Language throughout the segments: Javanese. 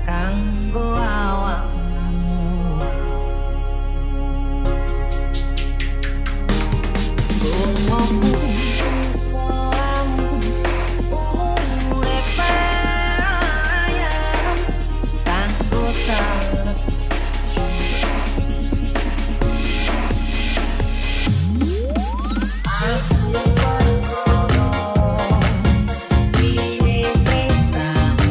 kanggo awakmu. Gumoku poramu urip ayam kanggo salep. Aku percaya ini bersama.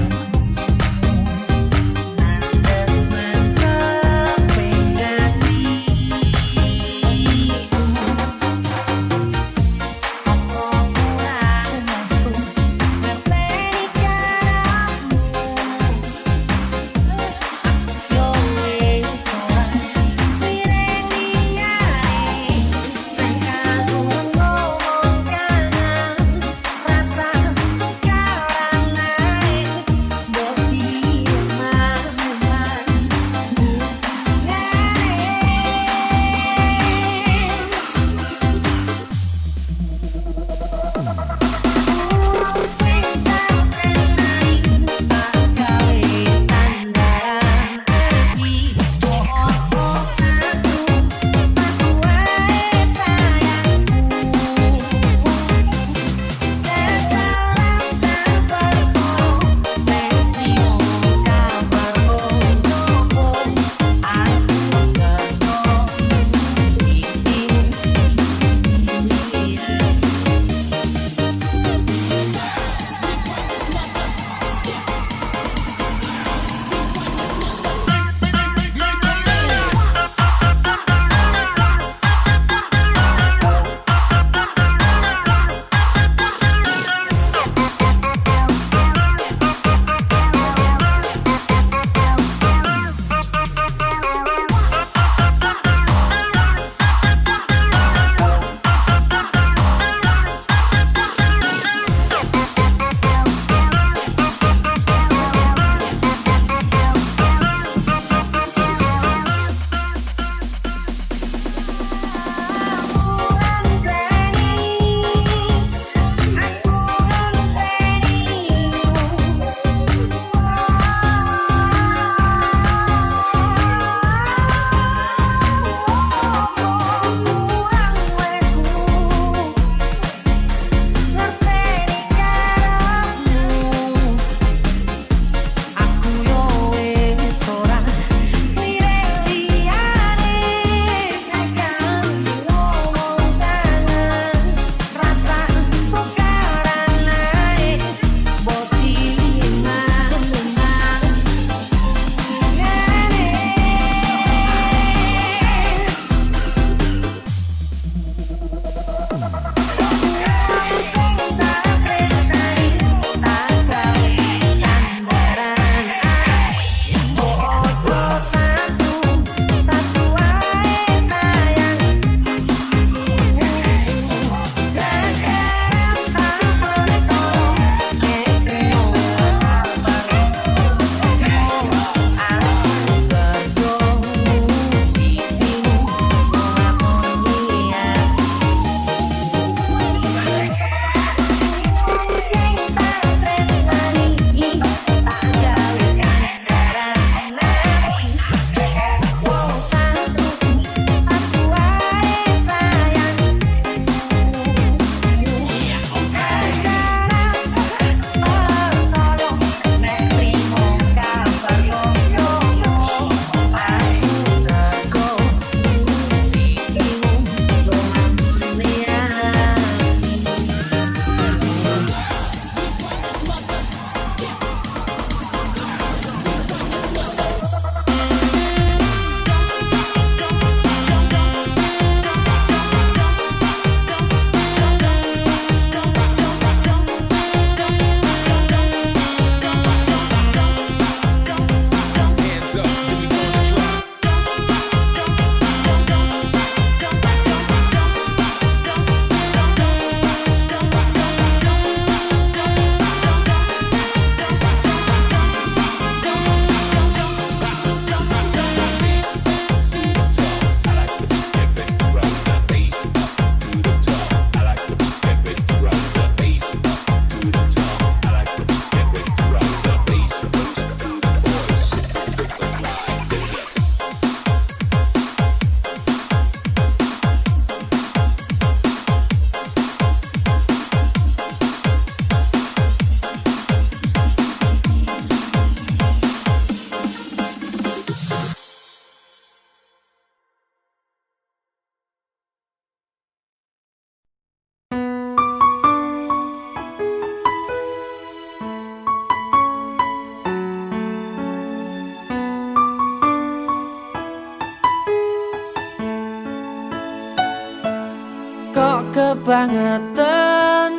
kok kebangetan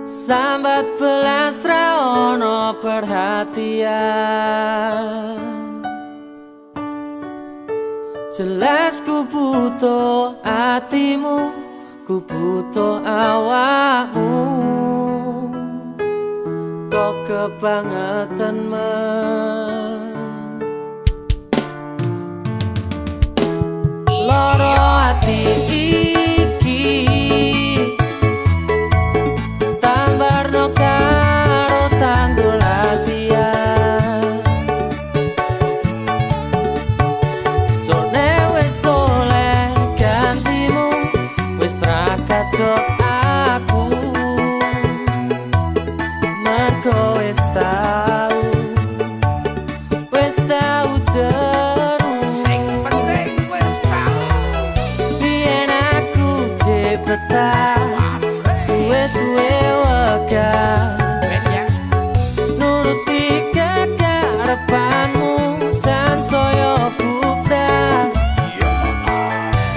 sambat belas ra ono perhatian. Jelas ku butuh hatimu, ku butuh awakmu. Kok kebangetan loro hati iki tambarno karo tanggul latihan. Sone wis oleh gantimu, wis ra kacok aku, mergo wis tau jeru. Sing penting wis tau biyen aku jepretan suwe-suwe wegah nuruti kekarepanmu sansaya bubrah.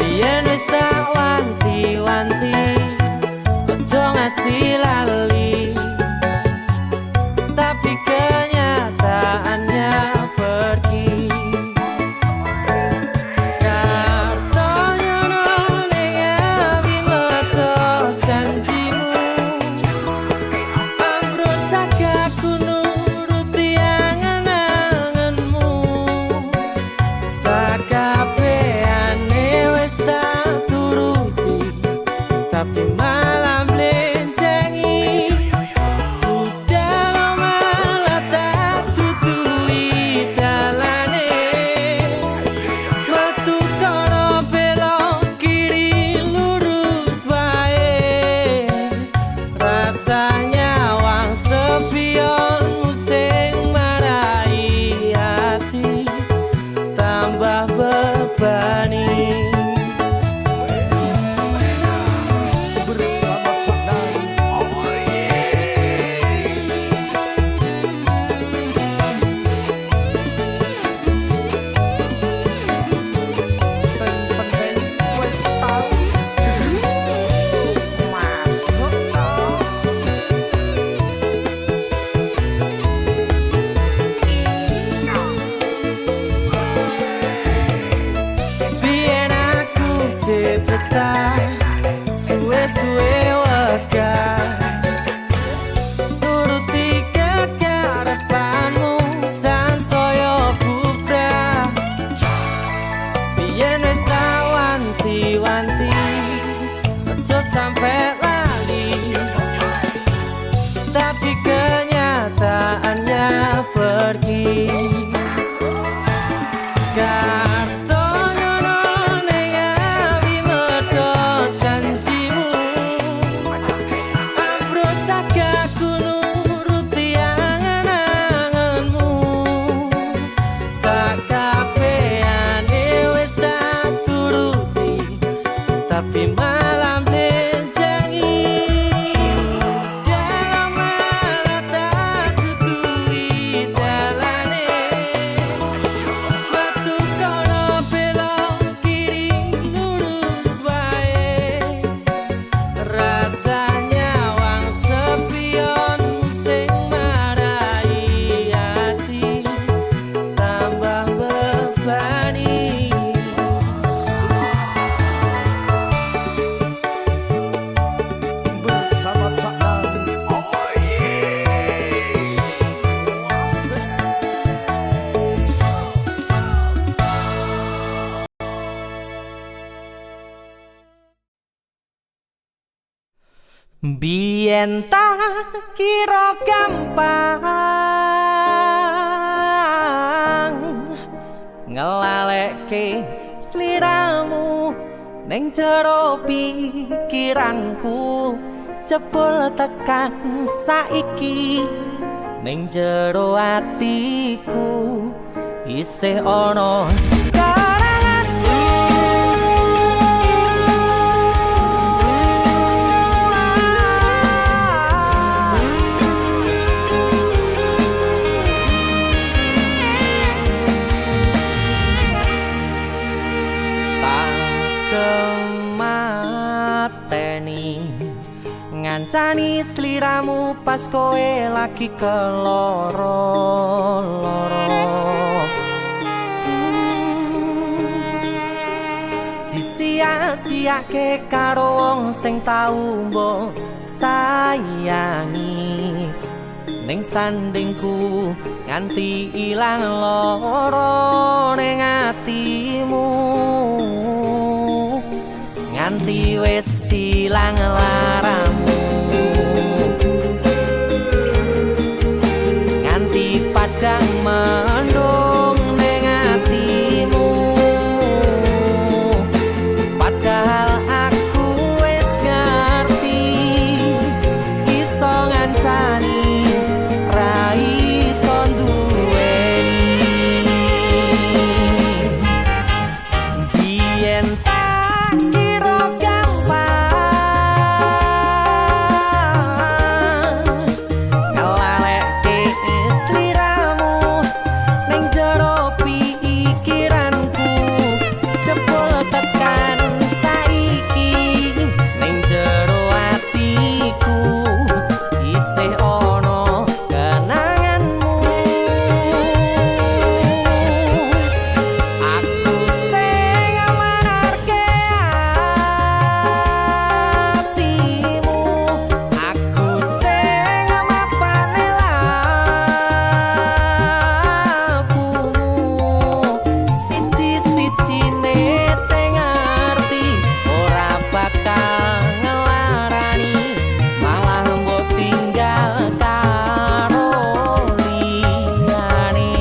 Biyen wis tak wanti-wanti ojo ngasih lali, tapi kenyataannya pergi. Kartonya ning abi mergo janjimu, ambruk jagaku nuruti angen-angenmu. Sakabehane wis tak turuti, tapi malam blenjengi. Budal malah tak tutui dalane, metu kono belok kiri lurus wae. Rasanya wang sepionmu sing marai hati tambah bebani. Biyen aku jepretan suwe-suwe wegah nuruti kekarepanmu sansaya bubrah. Biyen wis tak wanti-wanti ojo sampe lali, tapi kenyataannya pergi. Kartonya ning abi mergo janjimu, ambruk jagaku nuruti angen-angenmu. Sakabehane wis tak turuti, tapi malam blenjengi. Dalam malah tak tutui dalane, metu kono belok kiri lurus wae. Rasanya wang sepionmu sing marai hati tambah bebani. Bersama Cak Nadi. Biyen tak kira gampang ngelalekke sliramu ning jero pikiranku, jebul tekan saiki ning jero atiku isih ana karanganmu. Tak duweni ngancani sliramu pas kowe lagi keloro-loro. Disia-siake karo wong sing tau mbok sayangi, ning sandingku nganti ilang loro ning atimu, nganti wis ilang laramu, nganti padang mendung ning atimu. Padahal aku wis ngerti iso ngancani ra iso duweni. Biyen tak kira gampang ngelalekke sliramu ning jero pikiranku, jebul tekan saiki ning jero atiku isih ono kenanganmu. Aku sing manarke atimu, aku sing mapane lakumu, siji-sijine sing ngerti ora bakal ngelarani, malah mbok tinggal karo liyane.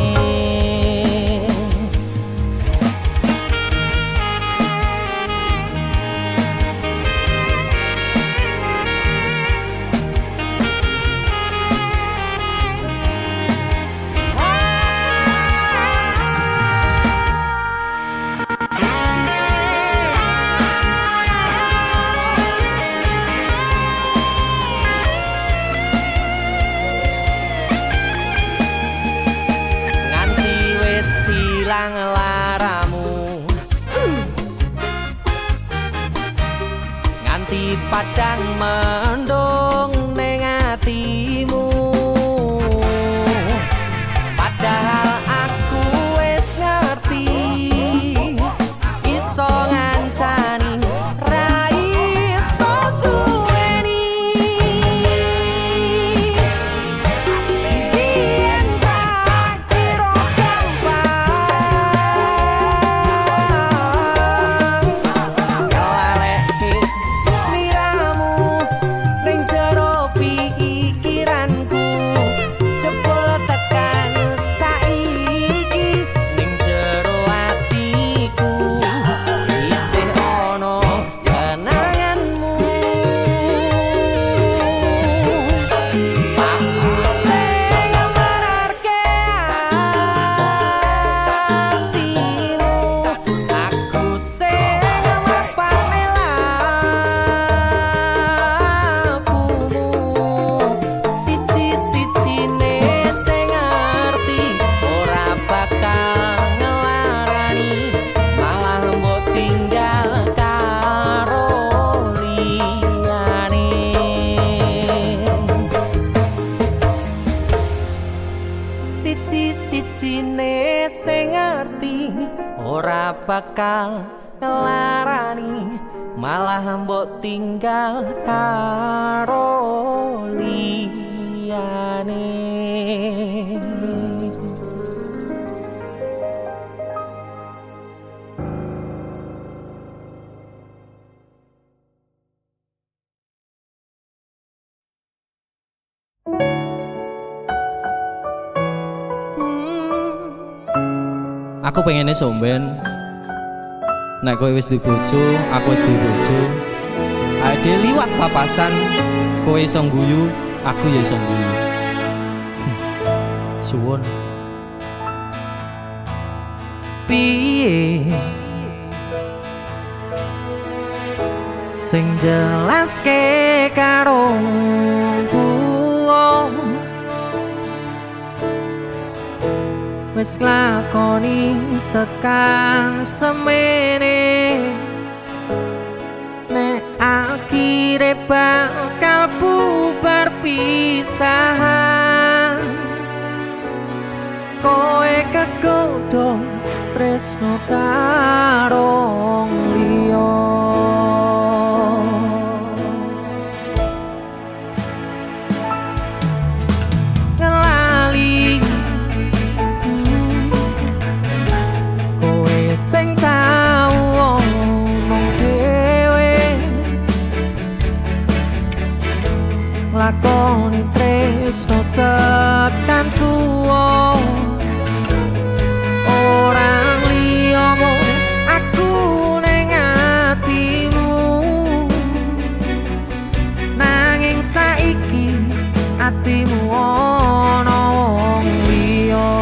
Nganti wis ilang laramu, nganti padang mendung ning atimu. Padahal aku wis ngerti iso ngancani ra iso duweni. Biyen tak kira gampang ngelalekke sliramu ning jero pikiranku, jebul tekan saiki ning jero atiku isih ono kenanganmu. Aku sing manarke atimu, aku sing mapane lakumu, siji-sijine sing ngerti ora bakal ngelarani, malah mbok tinggal karo liyane. Siji-sijine sing ngerti ora bakal ngelarani, malah mbok tinggal karo liyane. Aku pengennya somben nek kowe wis dibojo, aku wis dibojo. Ade liwat papasan, kowe iso ngguyu, aku ya iso ngguyu. Suwun. Piye sing jelaske karo tuwa, wis lakoni tekan semene nek akhir perpisahan kowe kegodhong tresno karo liya ngelali kowe sing tau ngomong dhewe lakoni tresno tekan tuwa orang liyamu aku ning atimu nanging saiki atimu ana wong liya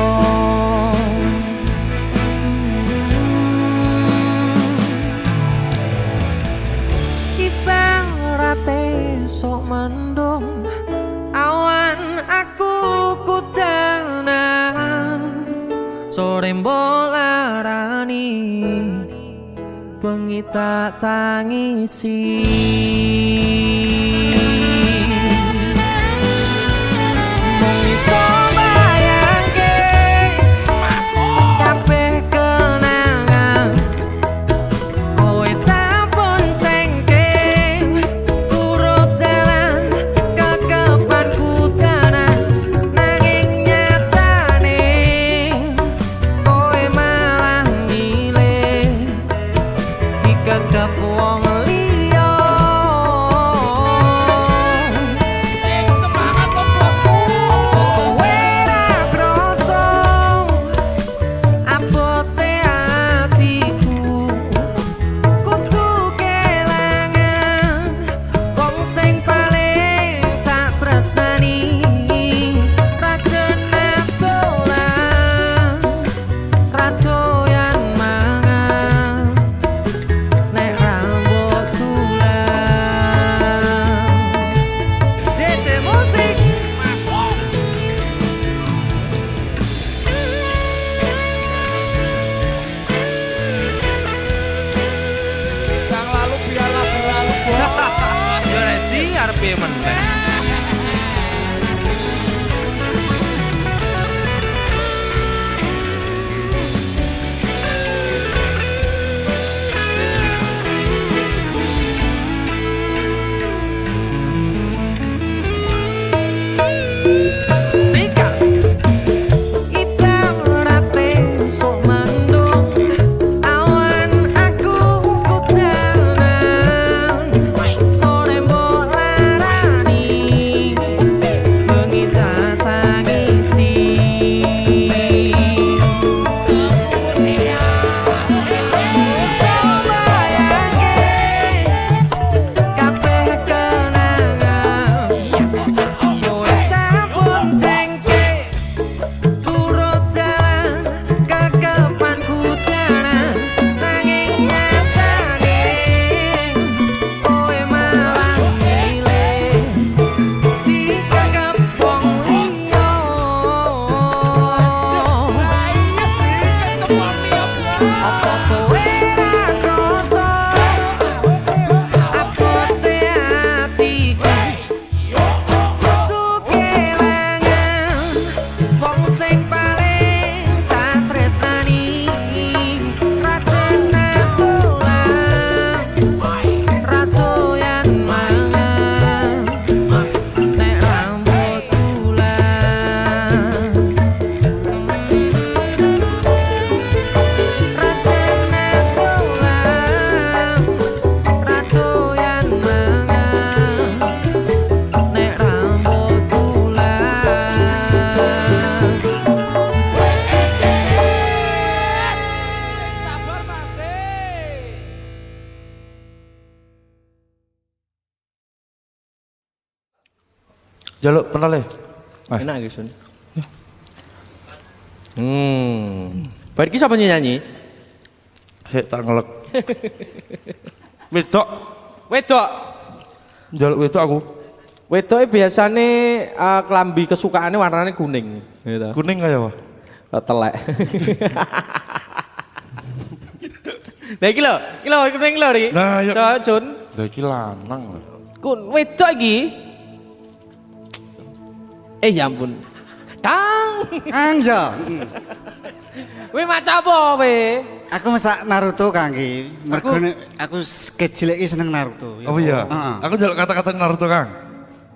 ibarate sok mendung awan aku kudanan sore mbolarani bengi tak tangisi mung iso bayangke kabeh kenangan kowe tak boncengke turut dalan kekepanku danan nanging nyatane kowe malah milih dikegep wong liya semangat lo bosku kowe ra kroso abote atiku kudu kelangan wong sing paling tak tresnani rajane dolan radoyan mangan nek rambut tulang DJ musik Yang lalu biarlah berlalu bos. yo ready arepe meneh Sikat ibarate sok mendung awan aku kudanan sore mbolarani bengi tak tangisi sabayangke kabeh kenangan kowe tak boncengke turut dalan kekepanku danan nanging nyatane kowe malah milih dikegep wong liya apa kowe ra kroso abote atiku kudu kelangan wong sing paling tak tresnani rajane dolan radoyan mangan nek rambut tulang rajane dolan radoyan mangan nek rambut tulang Sabar masih. Jaluk penale. enak iki Sun Bar iki sapa sing nyanyi? Hek tak ngelek. Wedok, Wedok. jaluk wedok aku. Wedoke biasane klambi kesukaane warnane kuning, gitu. Kuning kaya apa? Telek. Nah iki lho kuning lho iki. Nah, iya. So, Jun. Lah iki lanang lho. Wedok iki Ya ampun. Kang. Kang ya. Wih maca apa we? Aku masak Naruto Kang iki. Mergo aku kecil iki seneng Naruto. Oh iya. Heeh. Aku njaluk kata-kata Naruto, Kang.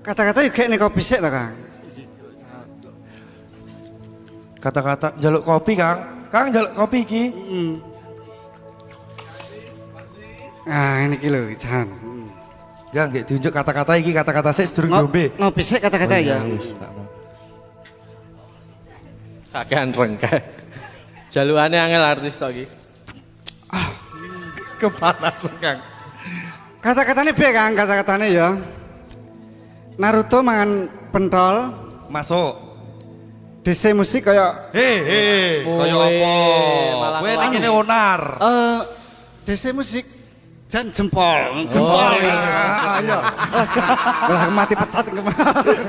Kata-kata yo gek nek kopi sik ta, Kang. Kata-kata njaluk kopi, Kang. Kang njaluk kopi iki. Ah, ini iki lho, Jan. Jangan nggih diunjuk kata-kata iki, kata-kata sik sedurung diombe. Ngopi sik kata-kata ya. Wis, tak mau. Kakean rengke. Jalukane angel artis tok iki. Kepanasan, Kang. Kata-katane piye, Kang? Kata-katane ya. Naruto mangan pentol, Masuk. DC musik kaya Hei, kaya Kowe apa? malah Kowe kok nek anu. kene onar. DC musik jan jempol. Jempol. Ayo. Lah mati pecat kemarin.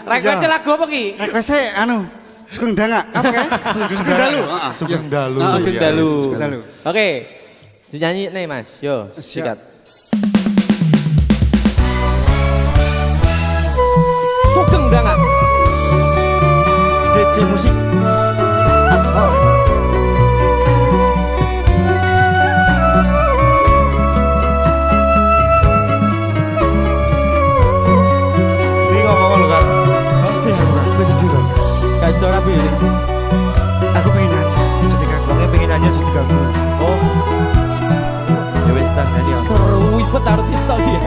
Request lagu apa ki? Request anu Sugeng Danga. Apa kae? Sugeng Dalu. Sugeng Dalu. Sugeng Iya, Dalu. Sugeng Dalu. Oke. Dinyanyi nih Mas. Yo, sikat. Sugeng Danga. DC musik. Asal. Ini ngomong lho, Kang. Sedih aku, Kang. Wis sedih, Kang. Guys, dora pilih. Aku pengen nyanyi. Jadi Kang. Wongnya pengen nyanyi sih diganggu. Oh, Ya wis tak nyanyi. seru ibet artis tok dia.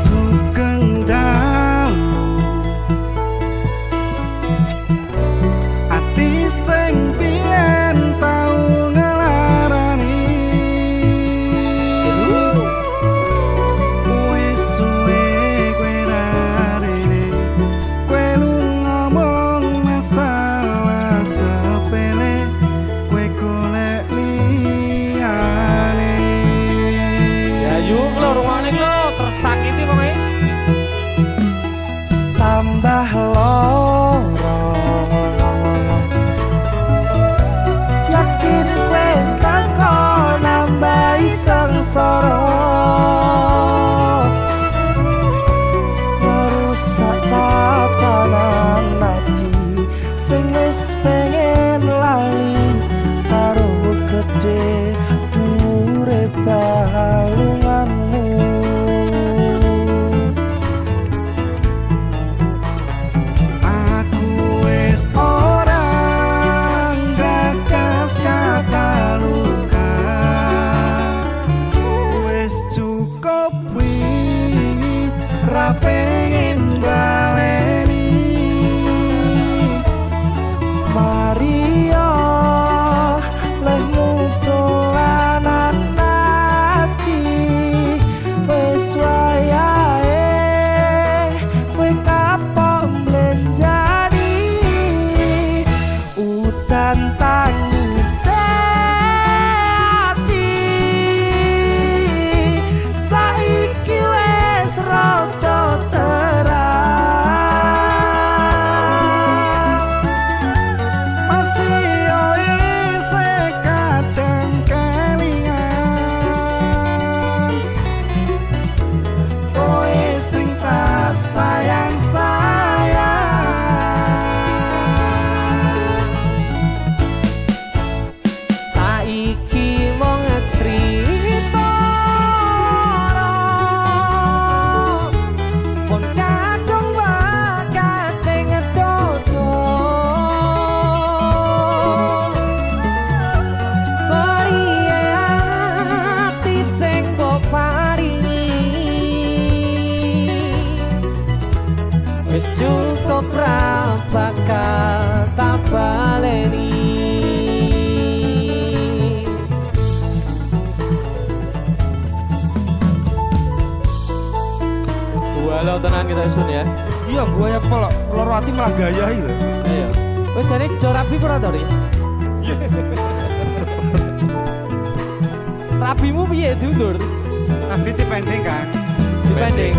Sugeng Dalu. Ati sing biyen tau ngelarani. Wis suwe kowe rarene. Kowe lu ngomong masalah sepele. Kowe golek liyane. Ya yuk lo rumahnya lo tersakiti pokoknya. Tambah loro yakin kowe teko nambahi sengsara ngerusak tatanan ati sing wis pengen lali karo gede urip balunganmu. Aku wis orang gagas kata luka. Wis cukup wingi ra pengen baleni. Maria lemu dolanan ati wis wayahe kowe kapok mlenjani udan tangis ati saiki wis rada terang masih isih kadang kelingan kowe sing tak sayang-sayang. Saiki mong cerita pun kadung bagas sing dodo bayi ati sing mbok paringi wis cukup ra bakal tak baleni. Walau tenan kita sun ya. Iya, gua ya kok loro ati malah gaya iki lho. Iya. Wes jane sudah rapi ora to, Ri? Rapimu piye diundur? Tapi dipending Kang. Dipending.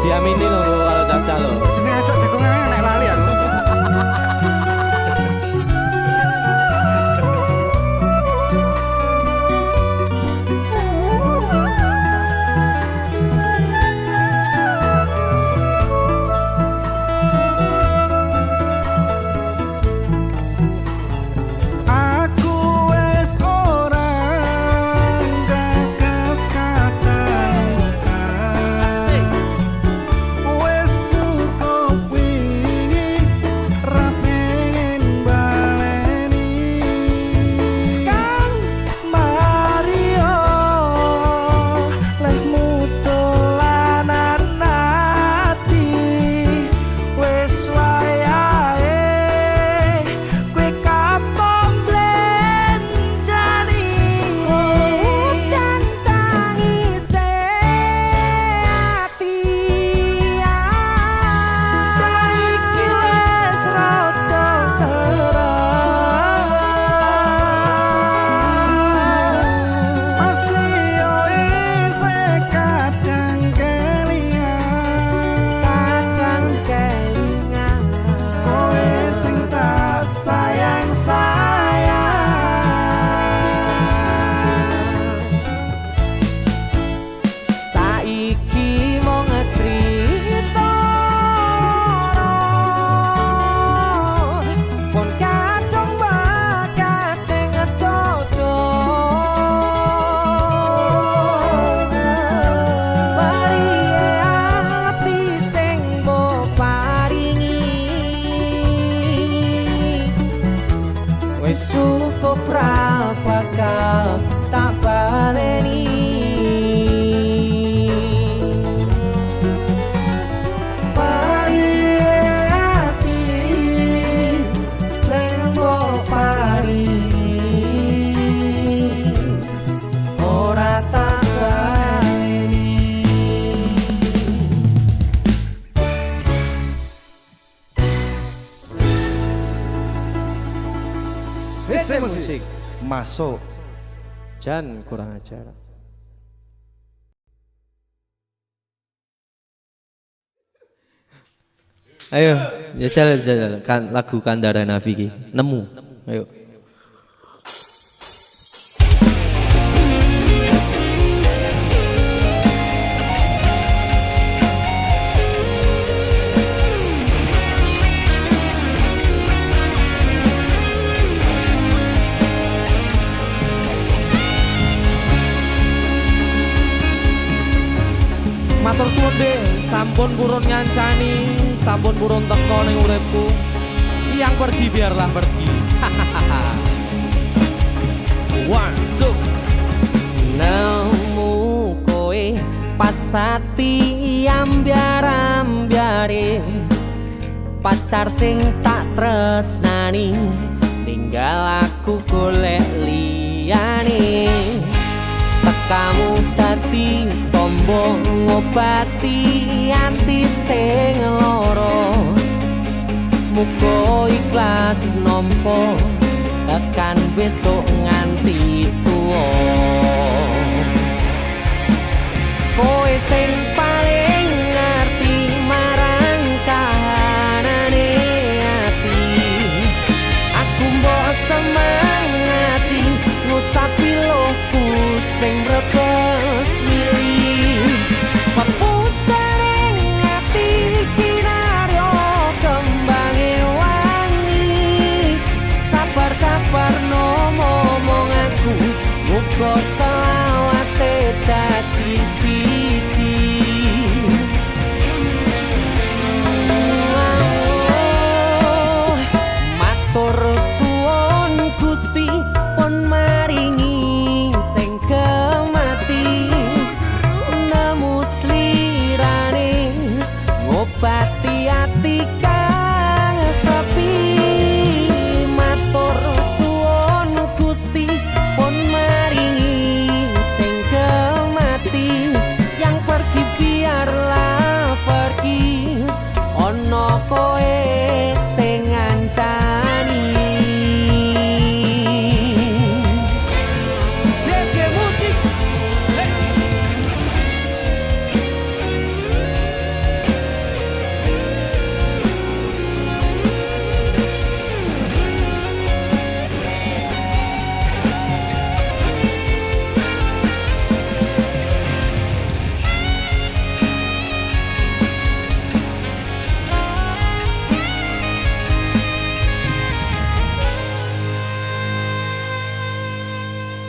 Diamini lho kalau caca lho. Jeneng ajak jagongan nek lali aku. Wis cukup ra bakal tak baleni. Pari ati sing mbok paringi ora tak baleni. Musik Masuk. Jan kurang ajar. Ayo, jajal kan lagu Kandara Nafiki. Nemu. Ayo. Matur suwun deh, sampun purun ngancani, sampun purun teko ning uripku. Yang pergi biarlah pergi. One, two. Nemu kowe pasati ambyar-ambyare, pacar sing tak tresnani, tinggal aku golek liyane. Tekamu dadi tombo ngobati ati sing lara, muga ikhlas nampa tekan besok nganti tuwa. Kowe sing paling ngerti marang kahanane ati, aku mbok semangati ngusapi lohku sing rebes milih. Pepucaring ati kinaryo kembange wangi, sabar-sabar no momong aku, muga selawase dadi siji. Matur suwun Gusti pun maringi sing kemati, nemu slirane ngobati ati kang sepi. Matur suwun Gusti pun maringi sing kemati, yang pergi biarlah pergi, ono koe sing ngancani.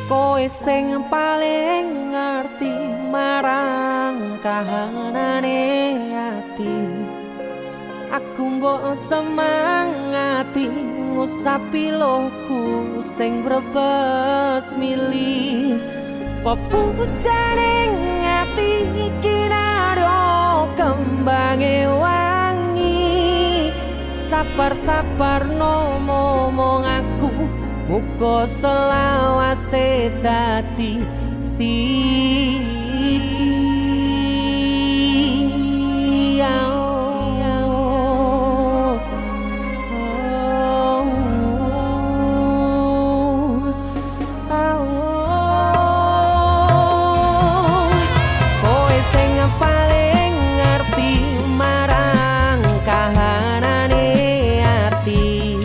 Kowe sing paling ngerti marang kahanane ati, aku mbok semangati ngusapi lohku sing brebes milih. Pepucaring ati kinaryo kembange wangi, sabar-sabar no momong aku, muga selawase dadi siji. Kowe sing paling ngerti marang kahanane ati,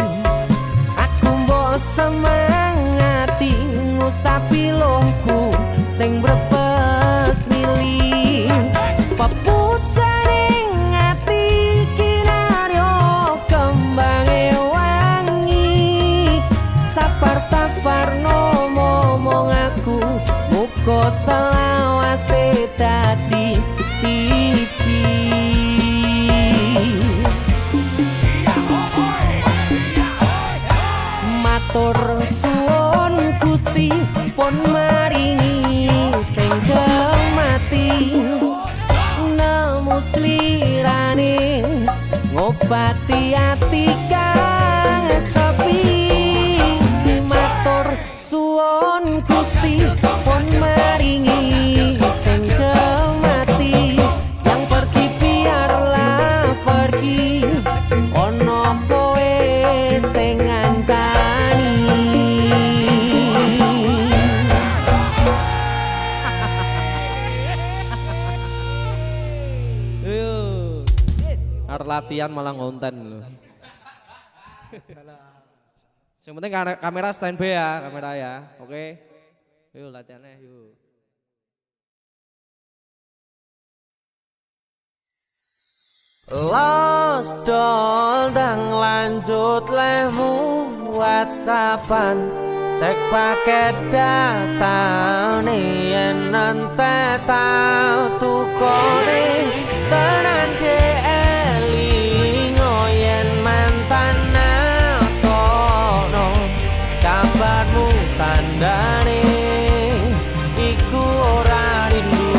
aku mbok semangati ngusapi lohku sing brebes milih. Pepucaring ati kinaryo kembange wangi, sabar-sabar no momong aku, muga selawase dadi siji. Matur matur suwun Gusti pun maringi sing mati nemu slirane ngobati ati kang sepi matur suwun Gusti pun maringi sing mati yang pergi biarlah pergi ono kowe sing ngancani Arep latihan malah ngonten lho. Yang penting kamera standby ya, kamera ya. Oke. Yuk latihannya yuk. Lost doll dang lanjut lemu WhatsAppan cek paket data nih yen nanti tau tukone tenan elingo yen mantan kono kabarmu tandane iku ora rindu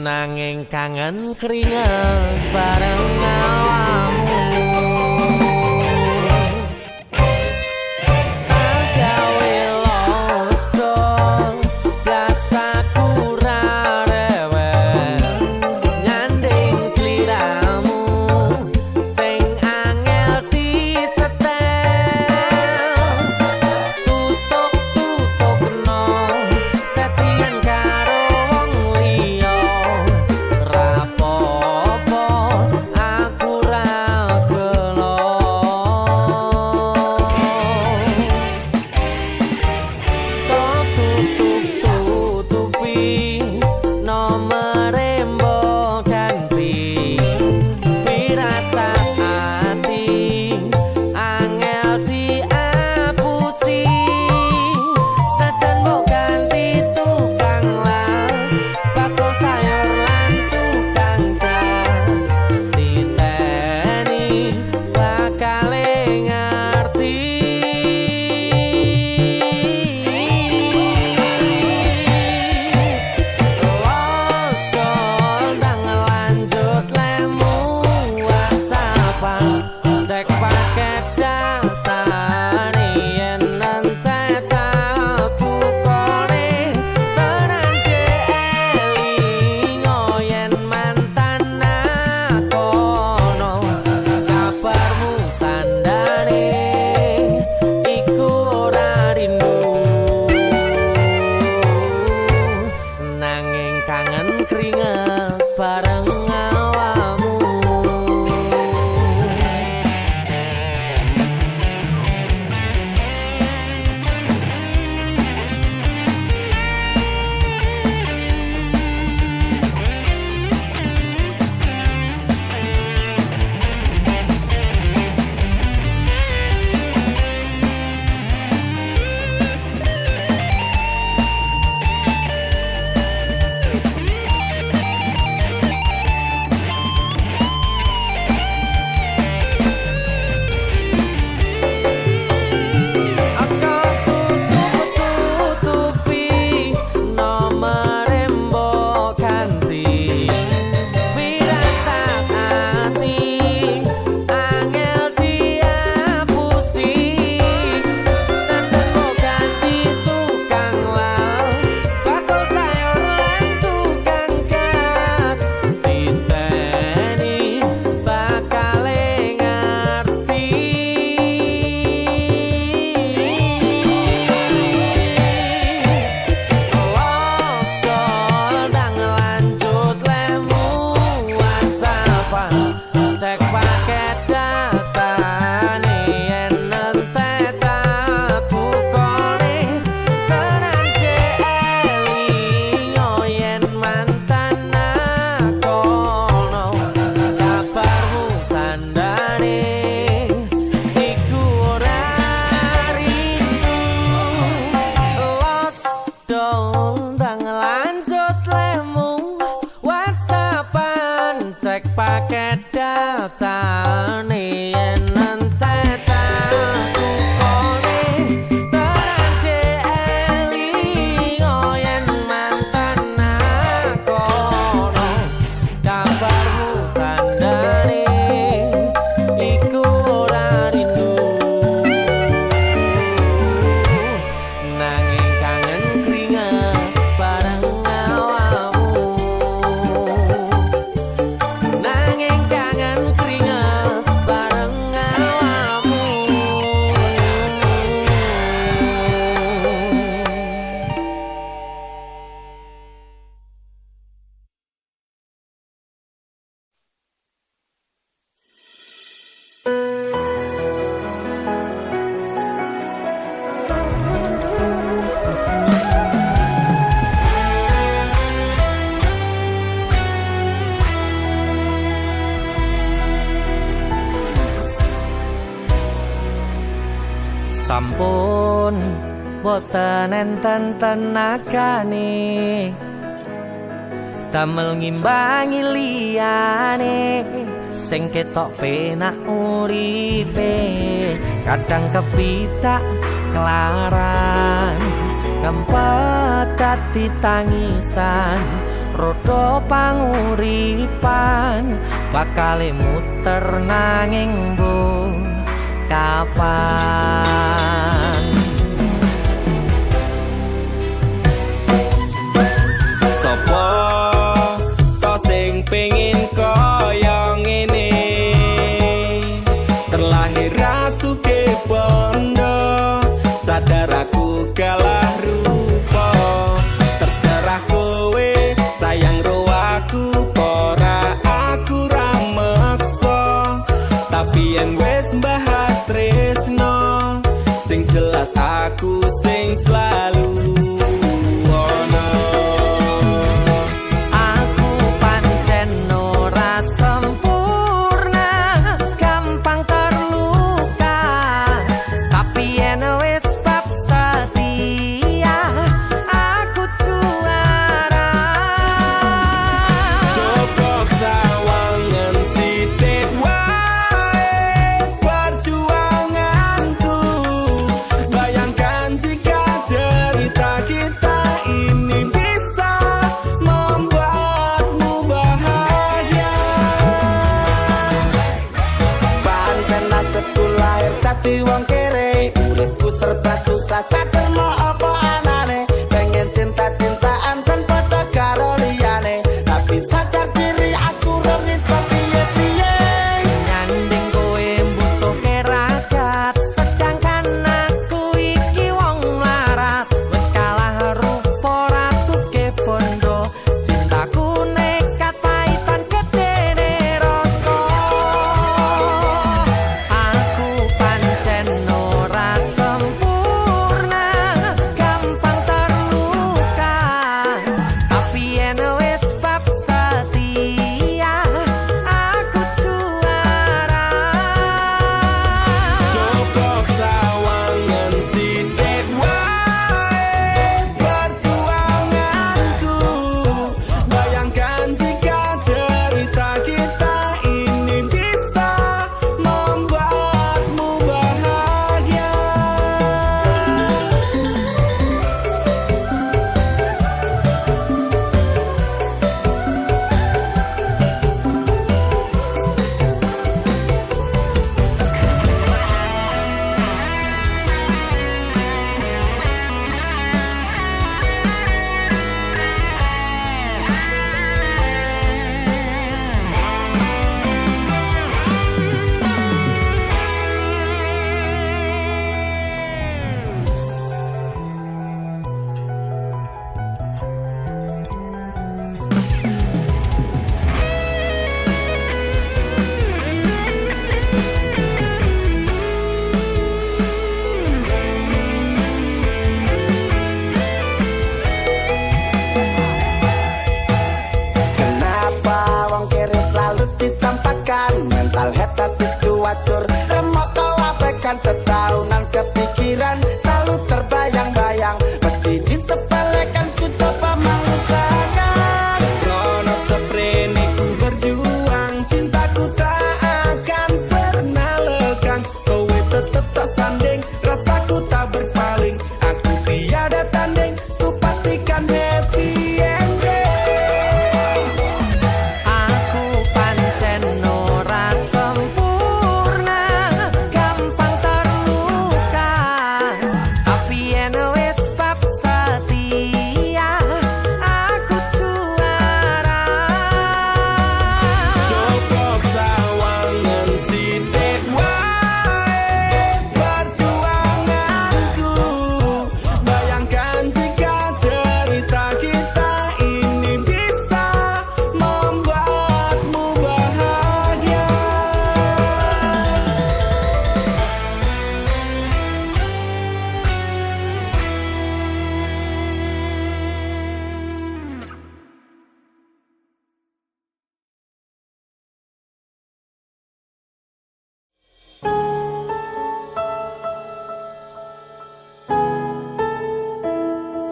nanging kangen keringet bareng awakmu agawe lost doll biasa kura rewel nyanding sliramu sing angel disetel tutuk no chattingan karo wong liya rapopo aku ra gelo tutupi nomere mbok ganti firasat ati angel diapusi senajan mbok ganti tukang las bakul sayur lan tukang gas diteni bakal ngerti lost doll dang lanjut lemu WhatsAppan cek paket data yen nanti tau tukone tenan elingo yen mantan kono kabarmu tandane iku ora rindu nanging kangen keringet bareng awakmu sampun boten enten tenagane damel ngimbangi liyane sing ketok penak uripe kadang kepitak kelaran ngempet dadi tangisan rodo panguripan bakale muter nanging bu kapan Sopo to sing pengin kaya ngene terlahir rasuke bondo sadar aku kalah rupa terserah kowe sayang ro aku ora aku ra meksa tapi yen wis bahas tresno sing jelas aku sing selalu ono aku pancen ora sempurna gampang terluka tapi yen wis bab setia aku juara Joko sawangan sithik wae perjuanganku bayangkan jika cerita kita ini bisa membuatmu bahagia pancen nasibku lahir dadi wong kere uripku serba susah saterno apa anane pengen cinta-cintaan dan padha karo liyane tapi sadar diri aku ora iso piye-piye nyanding kowe mbutuhke ragat sedangkan aku iki wong mlarat wis kalah rupa rasuke bondo cintaku nekat paitan gedene rasa aku pancen ora sempurna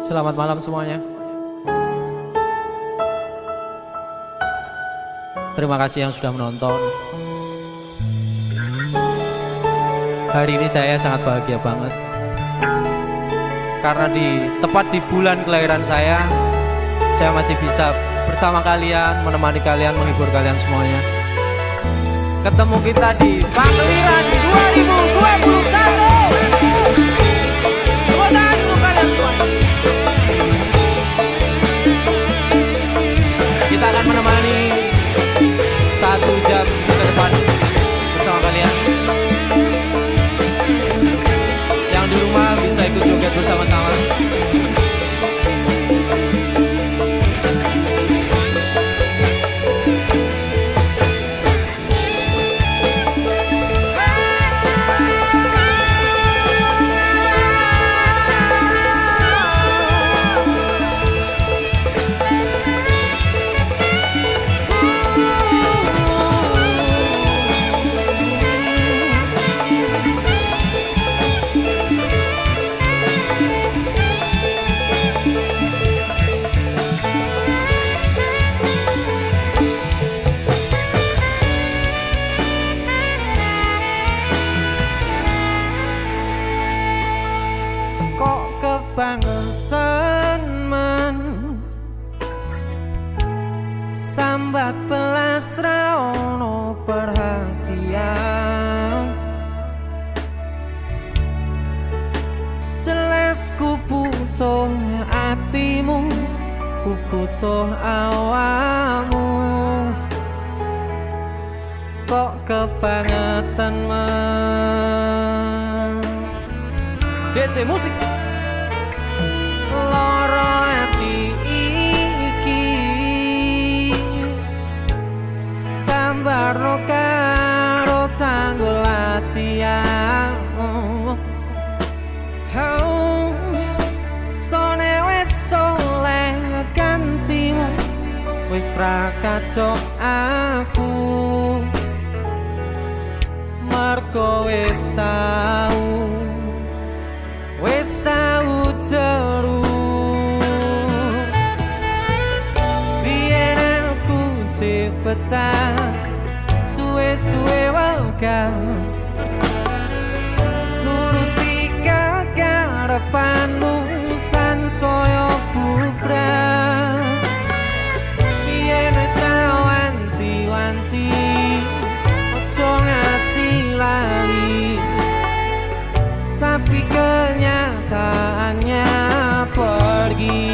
Selamat malam semuanya. Terima kasih yang sudah menonton. Hari ini saya sangat bahagia banget. Karena tepat di bulan kelahiran saya masih bisa bersama kalian, menemani kalian, menghibur kalian semuanya. Ketemu kita di Pagliran 2021. Tepuk tangan untuk kalian semuanya. Kita akan menemani 1 jam ke depan bersama kalian. Yang di rumah bisa ikut joget bersama-sama. Kebangetan men sambat belas ono perhatian jelas ku butuh hatimu, ku butuh awamu. Kok kebangetan men DC musik loro ati iki tambarno karo tanggul latihan. Sone wis soleh gantimu, wis ra kacok aku, mergo wis tau jeru. Cepetan suwe-suwe wegah nuruti kekarepanmu sansaya bubrah. Yen wis wanti-wanti ojo ngasih lali, tapi kenyataannya pergi.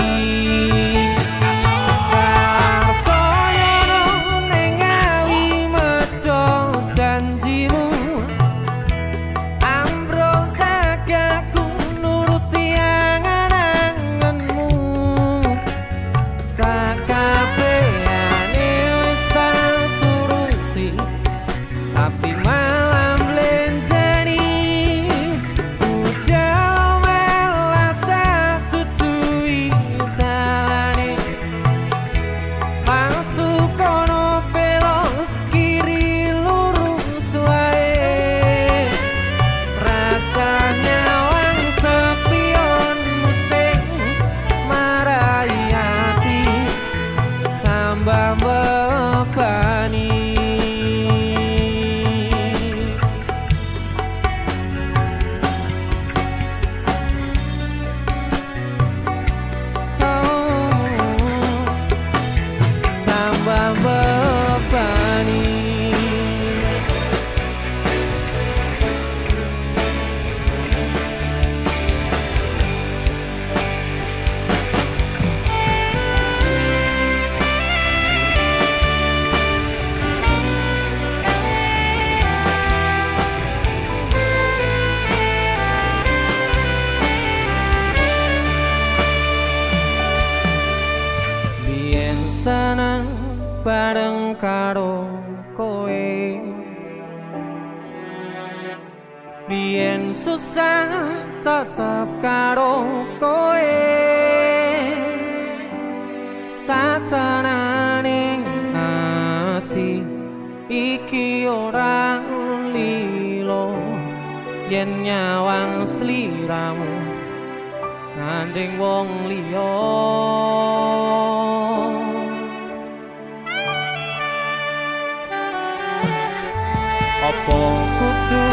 Bareng karo kowe biyen susah tetap karo kowe satenaning ati iki ora lilo yen nyawang sliramu ngandeng wong liya. Apa kudu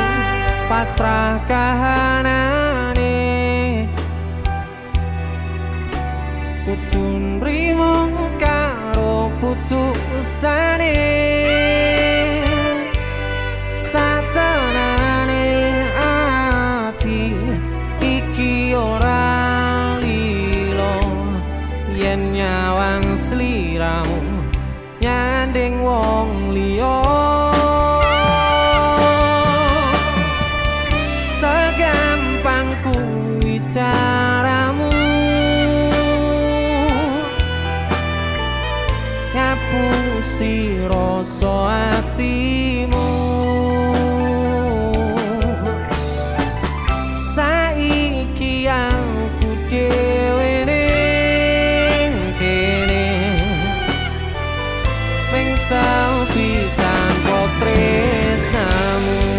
pasrah kahanane, kudu nrimo karo putusane. Satenane ati iki ora lilo, yen nyawang sliramu nyanding wong liya. Segampang kuwi caramu ngapusi rasa atimu. Saiki aku dhewe ning kene mengsal tanpa tresnamu.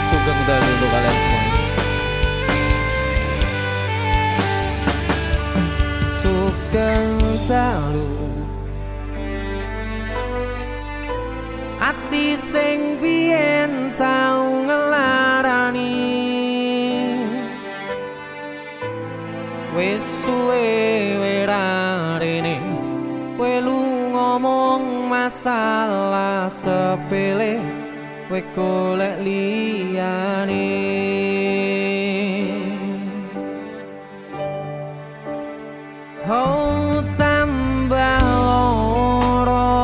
Sugeng dalu untuk kalian semua. Sugeng dalu ati sing biyen tau ngelarani, wis suwe werarene kowe lu ngomong masalah sepele, kowe golek liyane. Oh tambah loro,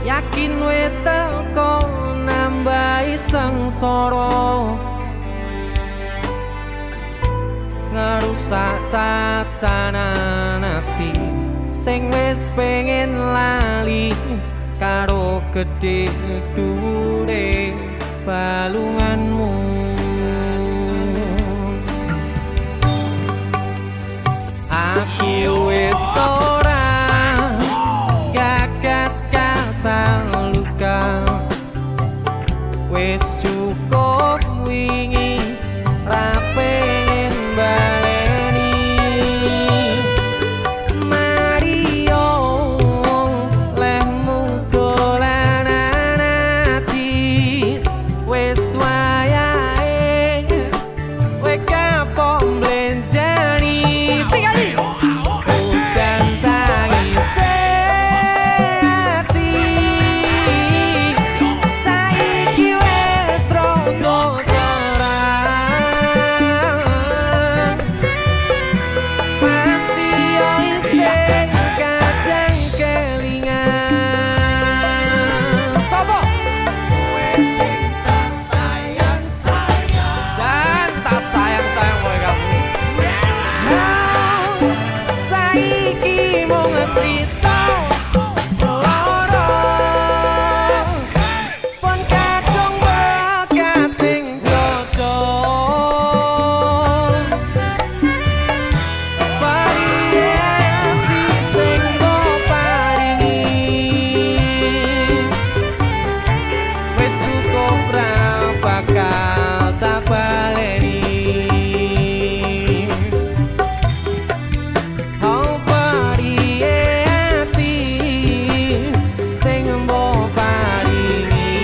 yakin we teko nambahi sengsara, ngerusak tatanan ati sing wis pengen lali karo gedhe dhuwure balunganmu. Aku wis ora gagas kata luka, wis cukup wingi ra pengen baleni. Mario lehmu dolanan ati, wis wayahe kowe kapok mblenjani. Sing lagi. Hujan tangis ati, saiki wis rada terang, masih yo isih kadang kelingan. Sopo? Dan tak sayang-sayang kowe kamu. Saiki mung cerita loro, pun kadung bekas sing cocok. Variasi sing mbok paringi, wis cukup ra bakal tak baleni. Oh variasi sing mbok paringi,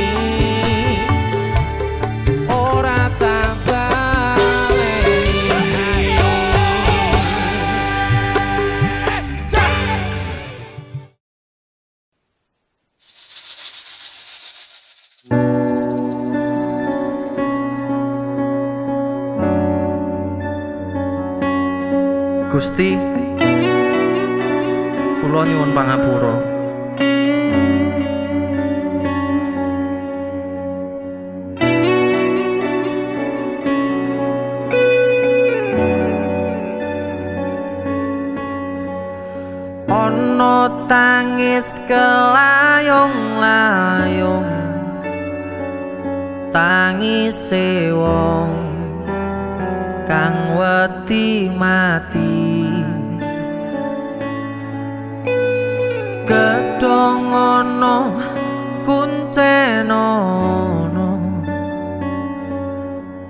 ora tak baleni. Gusti, kula nyuwun pangapura. Ana tangis kelayung-layung tangise wong kang wedi mati gedhong ana kuncenono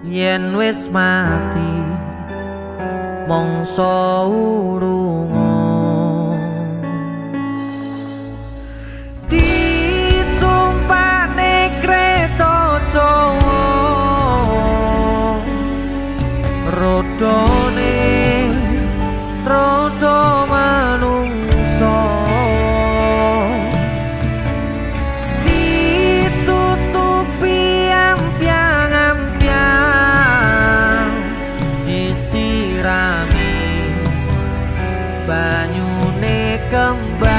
yen wis mati mangsa urunga ditumpane kreta Jawa rodone rodo manungsa ditutupi ampiang-ampiang disirami banyune kembang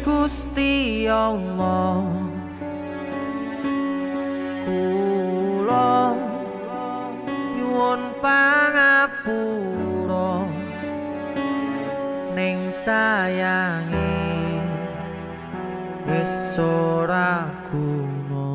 Gusti Allah kula nyuwun pangapura ning sayange wis ora guna